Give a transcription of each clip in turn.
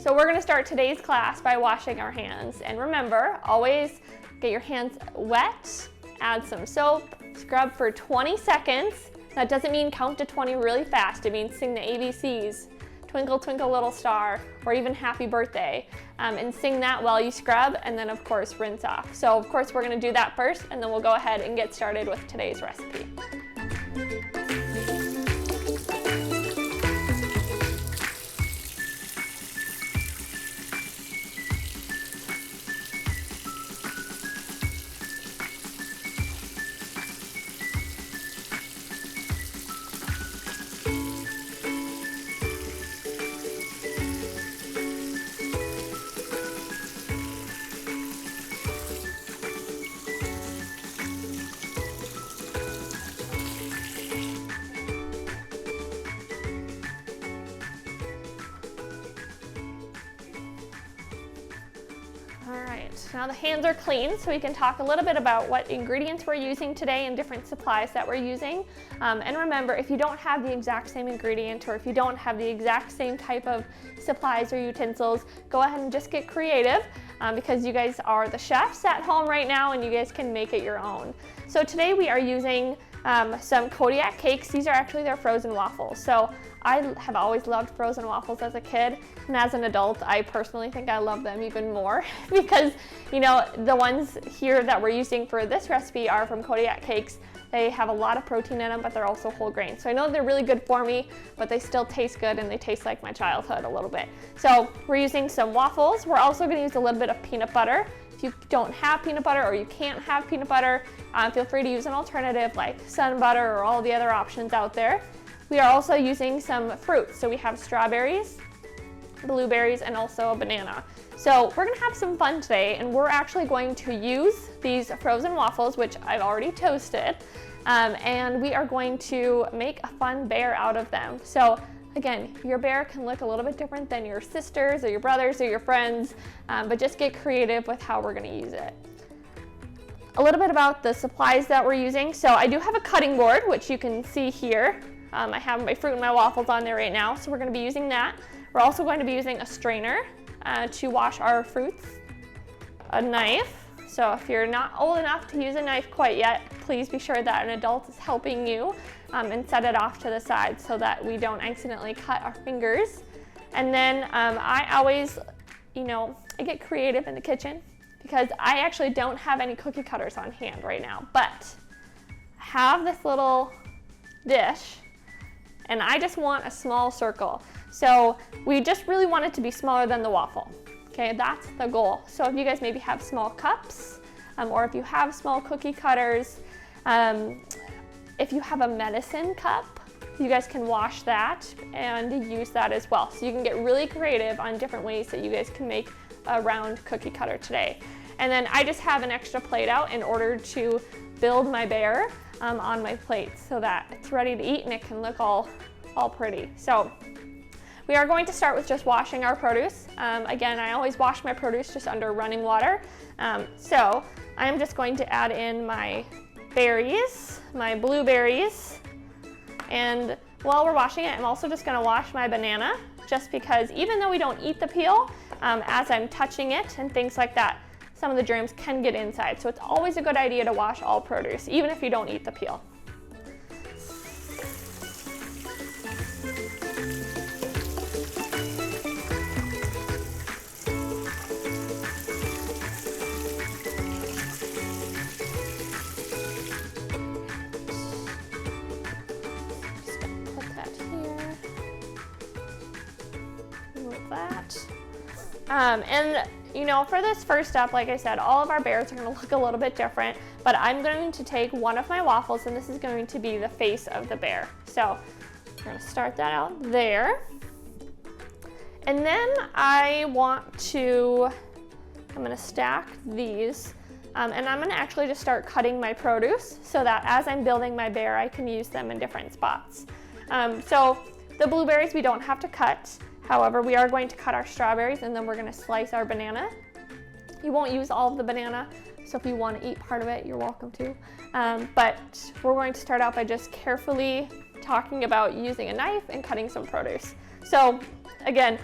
So we're gonna start today's class by washing our hands. And remember, always get your hands wet, add some soap, scrub for 20 seconds. That doesn't mean count to 20 really fast. It means sing the ABCs, Twinkle Twinkle Little Star, or even Happy Birthday. And sing that while you scrub, and then of course rinse off. So of course we're gonna do that first, and then we'll go ahead and get started with today's recipe. Now the hands are clean, so we can talk a little bit about what ingredients we're using today and different supplies that we're using. And remember, if you don't have the exact same ingredient, or if you don't have the exact same type of supplies or utensils, go ahead and just get creative because you guys are the chefs at home right now and you guys can make it your own. So today we are using some Kodiak cakes. These are actually their frozen waffles. So I have always loved frozen waffles as a kid, and as an adult, I personally think I love them even more because, you know, the ones here that we're using for this recipe are from Kodiak cakes. They have a lot of protein in them, but they're also whole grain. So I know they're really good for me, but they still taste good and they taste like my childhood a little bit. So we're using some waffles. We're also gonna use a little bit of peanut butter. If you don't have peanut butter or you can't have peanut butter, feel free to use an alternative like sun butter or all the other options out there. We are also using some fruits. So we have strawberries, blueberries, and also a banana. So we're gonna have some fun today, and we're actually going to use these frozen waffles, which I've already toasted, and we are going to make a fun bear out of them. So again, your bear can look a little bit different than your sisters or your brothers or your friends, but just get creative with how we're gonna use it. A little bit about the supplies that we're using. So I do have a cutting board, which you can see here. I have my fruit and my waffles on there right now, so we're gonna be using that. We're also going to be using a strainer to wash our fruits, a knife. So if you're not old enough to use a knife quite yet, please be sure that an adult is helping you and set it off to the side so that we don't accidentally cut our fingers. And then I always, you know, I get creative in the kitchen because I actually don't have any cookie cutters on hand right now, but I have this little dish and I just want a small circle. So we just really want it to be smaller than the waffle. Okay, that's the goal. So if you guys maybe have small cups, or if you have small cookie cutters, if you have a medicine cup, you guys can wash that and use that as well. So you can get really creative on different ways that you guys can make a round cookie cutter today. And then I just have an extra plate out in order to build my bear on my plate so that it's ready to eat and it can look all pretty. So we are going to start with just washing our produce. Again, I always wash my produce just under running water. So I'm just going to add in my berries, my blueberries, and while we're washing it, I'm also just gonna wash my banana, just because even though we don't eat the peel, as I'm touching it and things like that, some of the germs can get inside. So it's always a good idea to wash all produce, even if you don't eat the peel. Just gonna put that here. Move that. And you know, for this first step, like I said, all of our bears are gonna look a little bit different, but I'm going to take one of my waffles and this is going to be the face of the bear. So we're gonna start that out there. And then I'm gonna stack these and I'm gonna actually just start cutting my produce so that as I'm building my bear, I can use them in different spots. So the blueberries we don't have to cut. However, we are going to cut our strawberries and then we're gonna slice our banana. You won't use all of the banana, so if you want to eat part of it, you're welcome to. But we're going to start out by just carefully talking about using a knife and cutting some produce. So again,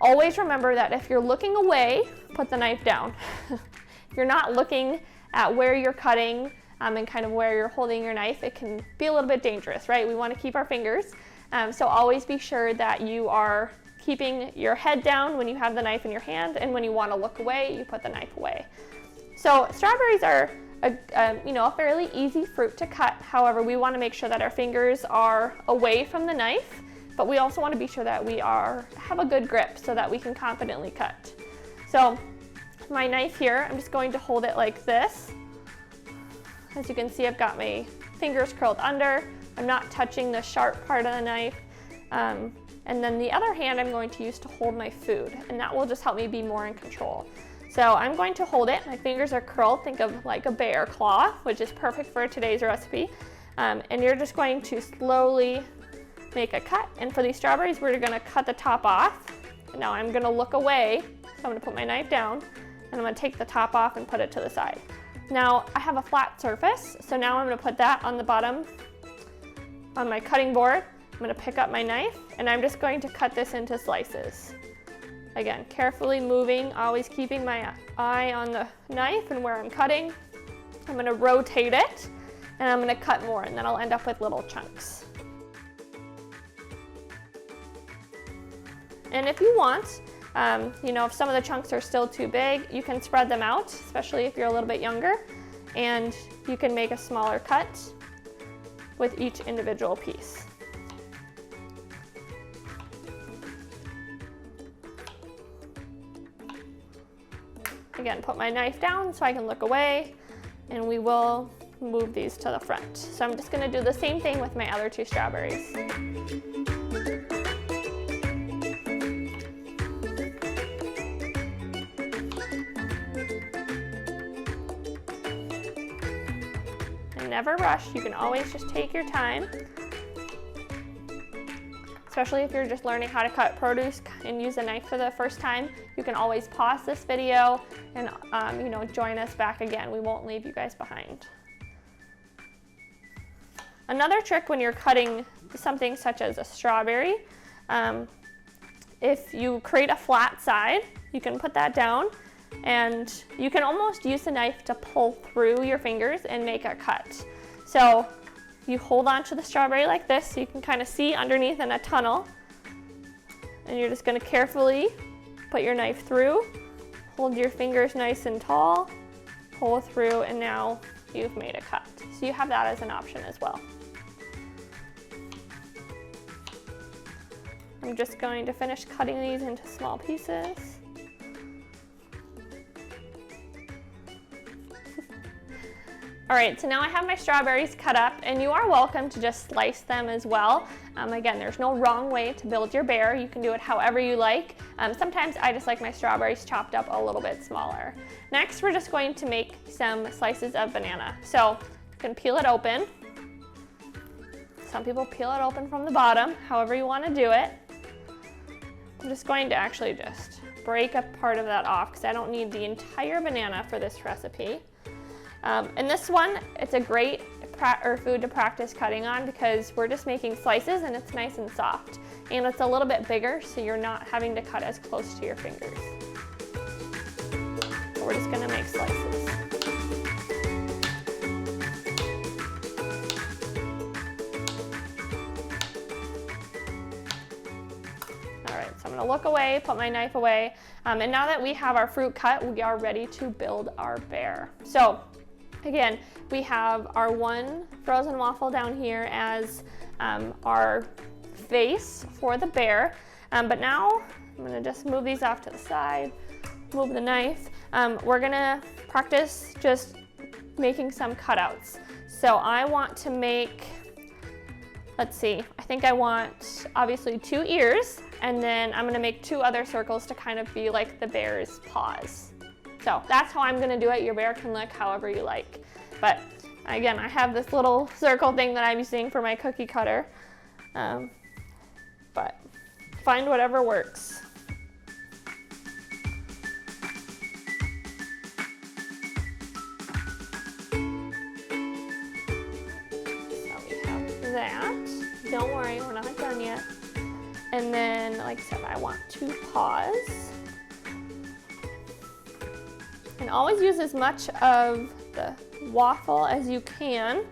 Always remember that if you're looking away, put the knife down. If you're not looking at where you're cutting and kind of where you're holding your knife, it can be a little bit dangerous, right? We want to keep our fingers. So always be sure that you are keeping your head down when you have the knife in your hand, and when you want to look away, you put the knife away. So strawberries are a fairly easy fruit to cut. However, we want to make sure that our fingers are away from the knife, but we also want to be sure that we have a good grip so that we can confidently cut. So my knife here, I'm just going to hold it like this. As you can see, I've got my fingers curled under. I'm not touching the sharp part of the knife. And then the other hand I'm going to use to hold my food, and that will just help me be more in control. So I'm going to hold it, my fingers are curled, think of like a bear claw, which is perfect for today's recipe. And you're just going to slowly make a cut. And for these strawberries, we're gonna cut the top off. Now I'm gonna look away, so I'm gonna put my knife down, and I'm gonna take the top off and put it to the side. Now I have a flat surface, so now I'm gonna put that on the bottom on my cutting board. I'm gonna pick up my knife, and I'm just going to cut this into slices. Again, carefully moving, always keeping my eye on the knife and where I'm cutting. I'm gonna rotate it, and I'm gonna cut more, and then I'll end up with little chunks. And if you want, if some of the chunks are still too big, you can spread them out, especially if you're a little bit younger, and you can make a smaller cut with each individual piece. Again, put my knife down so I can look away, and we will move these to the front. So I'm just gonna do the same thing with my other two strawberries. And never rush, you can always just take your time. Especially if you're just learning how to cut produce and use a knife for the first time, you can always pause this video and join us back again. We won't leave you guys behind. Another trick when you're cutting something such as a strawberry, if you create a flat side, you can put that down, and you can almost use the knife to pull through your fingers and make a cut. So you hold on to the strawberry like this so you can kind of see underneath in a tunnel, and you're just going to carefully put your knife through, hold your fingers nice and tall, pull through, and now you've made a cut. So you have that as an option as well. I'm just going to finish cutting these into small pieces. All right, so now I have my strawberries cut up, and you are welcome to just slice them as well. Again, there's no wrong way to build your bear. You can do it however you like. Sometimes I just like my strawberries chopped up a little bit smaller. Next, we're just going to make some slices of banana. So you can peel it open. Some people peel it open from the bottom, however you want to do it. I'm just going to actually just break a part of that off because I don't need the entire banana for this recipe. And this one, it's a great food to practice cutting on because we're just making slices and it's nice and soft. And it's a little bit bigger, so you're not having to cut as close to your fingers. So we're just gonna make slices. All right, so I'm gonna look away, put my knife away. And now that we have our fruit cut, we are ready to build our bear. So again, we have our one frozen waffle down here as our face for the bear. But now I'm gonna just move these off to the side, move the knife. We're gonna practice just making some cutouts. So I want to make, let's see, I think I want obviously 2 ears, and then I'm gonna make 2 other circles to kind of be like the bear's paws. So that's how I'm gonna do it. Your bear can look however you like. But again, I have this little circle thing that I'm using for my cookie cutter. But find whatever works. So we have that. Don't worry, we're not done yet. And then, like I said, I want 2 paws. And always use as much of the waffle as you can.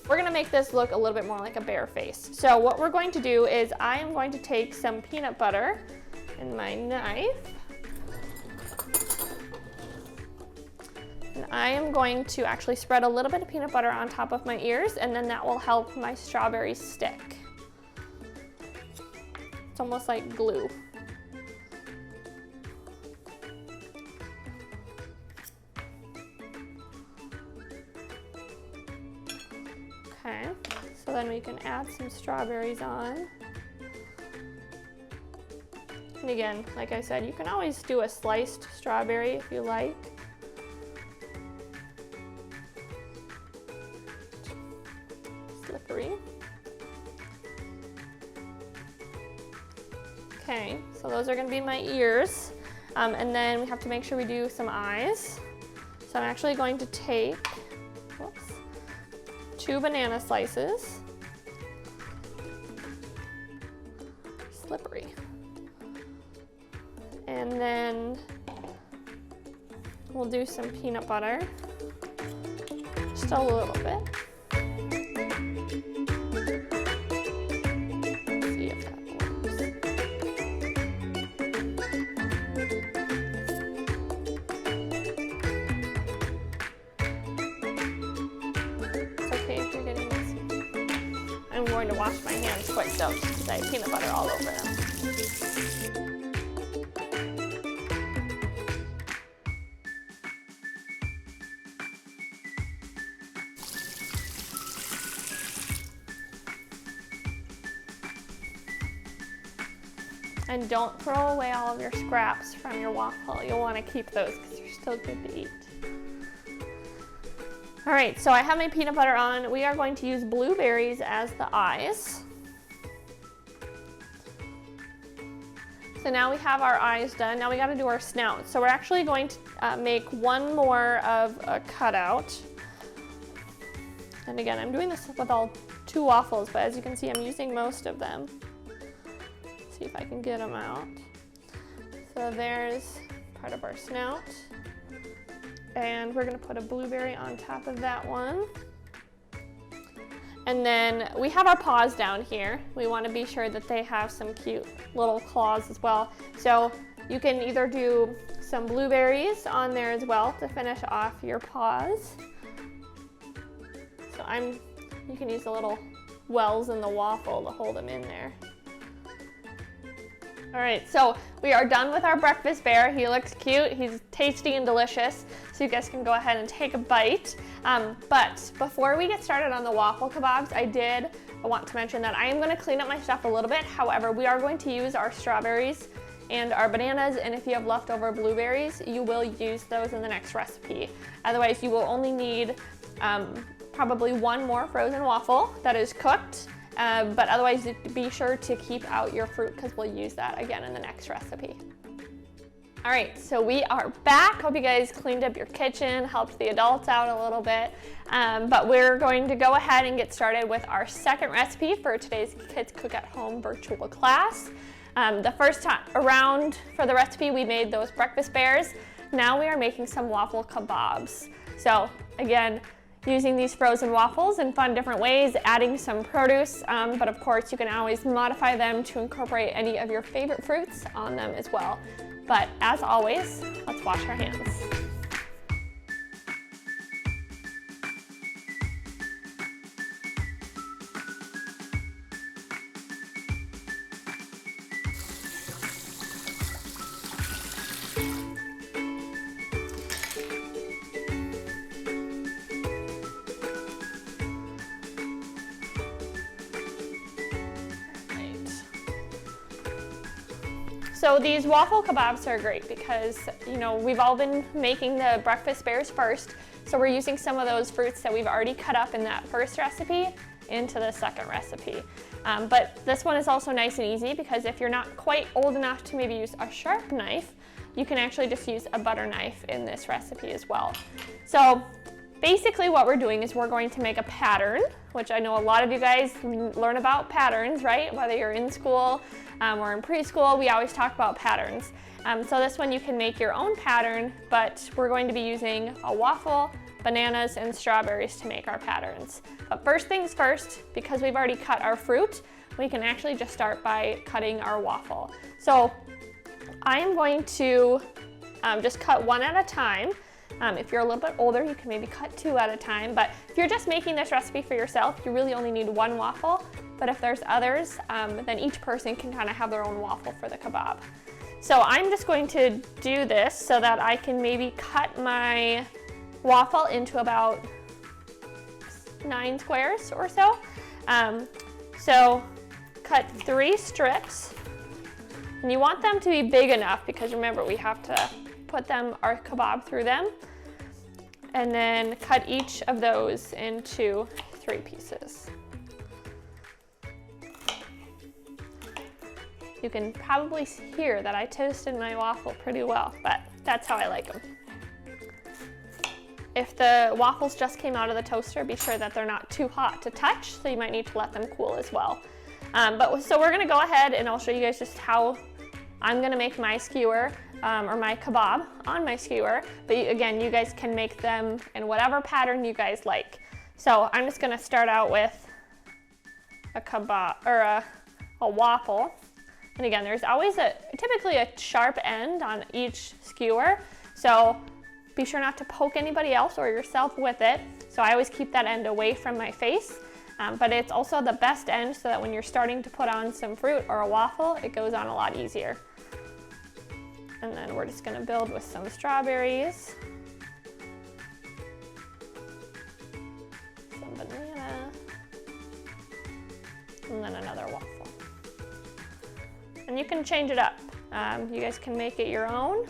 We're gonna make this look a little bit more like a bear face. So what we're going to do is I am going to take some peanut butter in my knife. And I am going to actually spread a little bit of peanut butter on top of my ears, and then that will help my strawberries stick. It's almost like glue. Okay, so then we can add some strawberries on. And again, like I said, you can always do a sliced strawberry if you like. Slippery. Okay, so those are gonna be my ears. And then we have to make sure we do some eyes. So I'm actually going to take, whoops, 2 banana slices. Slippery. And then we'll do some peanut butter, just a little bit. Let's see if that works. It's okay if you're getting messy. I'm going to wash my hands quick though, because I have peanut butter all over them. And don't throw away all of your scraps from your waffle. You'll want to keep those because they're still good to eat. All right, so I have my peanut butter on. We are going to use blueberries as the eyes. So now we have our eyes done. Now we got to do our snout. So we're actually going to make one more of a cutout. And again, I'm doing this with all 2 waffles, but as you can see, I'm using most of them. See if I can get them out. So there's part of our snout. And we're gonna put a blueberry on top of that one. And then we have our paws down here. We wanna be sure that they have some cute little claws as well. So you can either do some blueberries on there as well to finish off your paws. So you can use the little wells in the waffle to hold them in there. All right, so we are done with our breakfast bear. He looks cute, he's tasty and delicious, so you guys can go ahead and take a bite. But before we get started on the waffle kebabs, I want to mention that I am gonna clean up my stuff a little bit. However, we are going to use our strawberries and our bananas, and if you have leftover blueberries, you will use those in the next recipe. Otherwise, you will only need probably 1 more frozen waffle that is cooked. But otherwise, be sure to keep out your fruit because we'll use that again in the next recipe. All right, so we are back. Hope you guys cleaned up your kitchen, helped the adults out a little bit. But we're going to go ahead and get started with our second recipe for today's Kids Cook at Home virtual class. The first time around for the recipe, we made those breakfast bears. Now we are making some waffle kebabs. So again, using these frozen waffles in fun different ways, adding some produce, but of course you can always modify them to incorporate any of your favorite fruits on them as well. But as always, let's wash our hands. So these waffle kebabs are great because, we've all been making the breakfast bears first. So we're using some of those fruits that we've already cut up in that first recipe into the second recipe. But this one is also nice and easy because if you're not quite old enough to maybe use a sharp knife, you can actually just use a butter knife in this recipe as well. So basically what we're doing is we're going to make a pattern, which I know a lot of you guys learn about patterns, right? Whether you're in school or in preschool, we always talk about patterns. So this one you can make your own pattern, but we're going to be using a waffle, bananas, and strawberries to make our patterns. But first things first, because we've already cut our fruit, we can actually just start by cutting our waffle. So I am going to just cut one at a time. If you're a little bit older, you can maybe cut two at a time, but if you're just making this recipe for yourself, you really only need one waffle. But if there's others, then each person can kind of have their own waffle for the kebab. So I'm just going to do this so that I can maybe cut my waffle into about 9 squares or so. So cut 3 strips, and you want them to be big enough because remember we have to put our kebab through them, and then cut each of those into 3 pieces. You can probably hear that I toasted my waffle pretty well, but that's how I like them. If the waffles just came out of the toaster, be sure that they're not too hot to touch, so you might need to let them cool as well. So we're gonna go ahead and I'll show you guys just how I'm gonna make my skewer or my kebab on my skewer, but again, you guys can make them in whatever pattern you guys like. So I'm just gonna start out with a kebab or a waffle. And again, there's always typically a sharp end on each skewer, so be sure not to poke anybody else or yourself with it. So I always keep that end away from my face, but it's also the best end so that when you're starting to put on some fruit or a waffle, it goes on a lot easier. And then we're just gonna build with some strawberries, some banana, and then another waffle. And you can change it up. You guys can make it your own.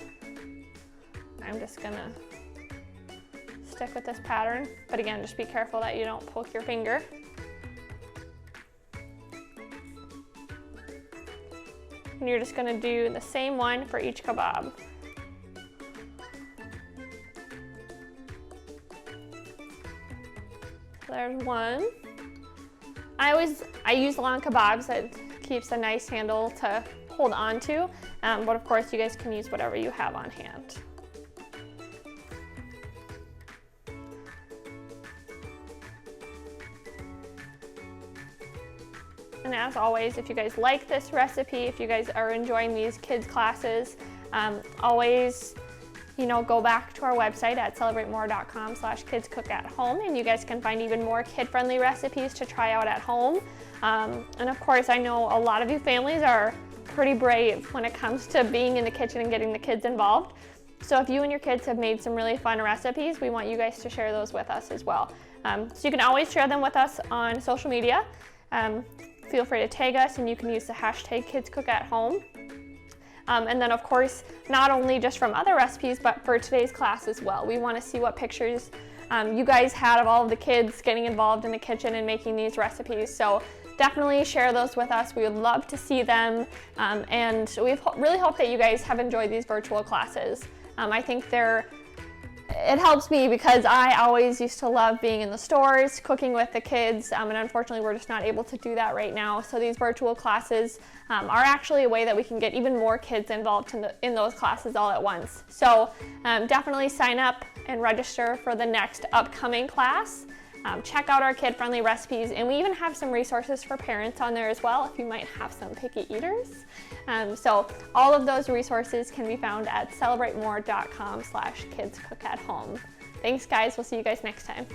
I'm just gonna stick with this pattern, but again, just be careful that you don't poke your finger. And you're just gonna do the same one for each kebab. So there's one. I use long kebabs. It keeps a nice handle to hold on to, but of course you guys can use whatever you have on hand. And as always, if you guys like this recipe, if you guys are enjoying these kids classes, always, go back to our website at celebratemore.com/kidscookathome, and you guys can find even more kid-friendly recipes to try out at home. And of course, I know a lot of you families are pretty brave when it comes to being in the kitchen and getting the kids involved. So if you and your kids have made some really fun recipes, we want you guys to share those with us as well. So you can always share them with us on social media. Feel free to tag us, and you can use the hashtag #KidsCookAtHome. And then of course, not only just from other recipes, but for today's class as well. We want to see what pictures you guys had of all of the kids getting involved in the kitchen and making these recipes. So definitely share those with us. We would love to see them. And we really hope that you guys have enjoyed these virtual classes. I think it helps me because I always used to love being in the stores, cooking with the kids, and unfortunately we're just not able to do that right now. So these virtual classes are actually a way that we can get even more kids involved in those classes all at once. So definitely sign up and register for the next upcoming class. Check out our kid-friendly recipes, and we even have some resources for parents on there as well if you might have some picky eaters. So all of those resources can be found at celebratemore.com/kidscookathome. Thanks guys, we'll see you guys next time.